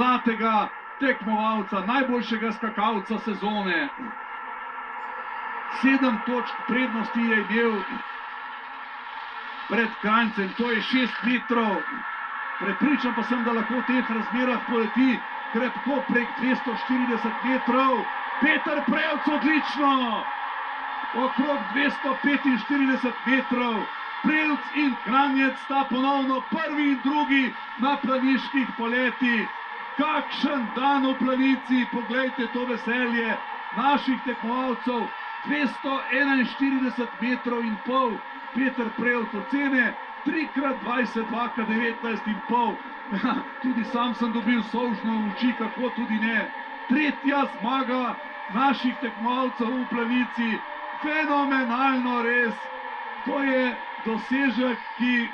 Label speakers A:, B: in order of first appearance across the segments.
A: zlatega tekmovalca, najboljšega skakalca sezone. 7 točk prednosti je imel pred Kranjcem, to je 6 metrov. Prepričan pa sem, da lahko v teh razmerah poleti krepko prek 240 metrov. Peter Prevc odlično! Okrog 245 metrov. Prevc in Kranjec sta ponovno prvi in drugi na planiških poletih. Kakšen dan v planici, poglejte to veselje naših tekmovalcev. 241 metrov in pol. Peter Prevc ocene 3x20, 2x19,5. Tudi sam sem dobil solžno v oči, kako tudi ne. Tretja zmaga naših tekmovalcev v planici. Fenomenalno res. To je dosežek, ki...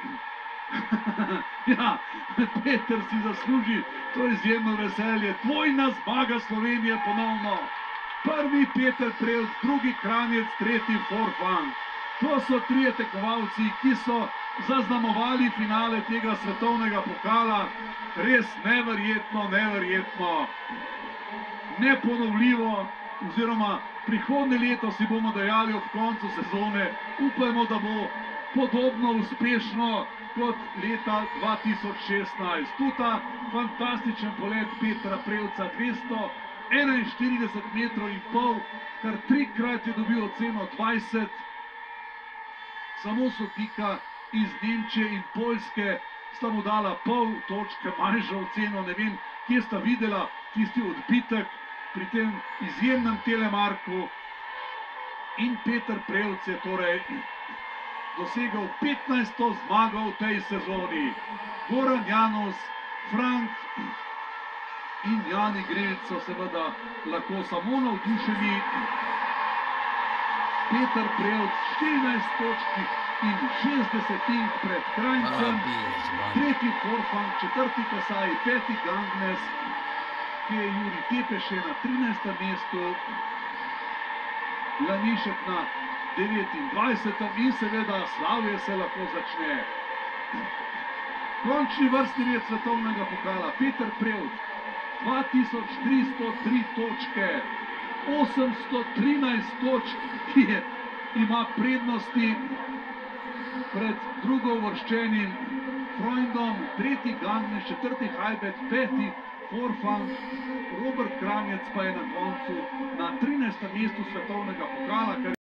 A: Ja, Peter si zasluži to izjemno veselje. Dvojna zmaga Slovenije ponovno. Prvi Peter Prevc, drugi Kranjec, tretji Forfang. To so trije tekmovalci, ki so zaznamovali finale tega svetovnega pokala. Res neverjetno, neverjetno, neponovljivo, oziroma prihodnje leto si bomo dejali ob koncu sezone. Upajmo, da bo podobno uspešno kot leta 2016. Tu ta fantastičen polet Petra Prevca, 241 metrov in pol, kar trikrat je dobil oceno 20. Samo sodnika iz Nemčije in Poljske sta mu dala pol točke manjšo oceno. Ne vem, kje sta videla tisti odbitek pri tem izjemnem telemarku. In Peter Prevc je torej dosegel 15. zmago v tej sezoni. Goran Janus, Frank in Jani Grelc so seveda lahko samo navdušeni. Peter Prevc 14 točk in 60 pred Kranjcem, tretji Forfang, četrti Kasai, peti Gangnes, ki je Juri Tepeš na 13. mestu, Lanišek na 29. in seveda slavje se lahko začne. Končni vrstni red svetovnega pokala. Peter Prevc 2303 točke, 813 točk, ki ima prednosti pred drugouvrščenim Freundom, tretji Gangnes, četrti Hajbet, peti Forfang, Robert Kranjec pa je na koncu na 13. mestu svetovnega pokala.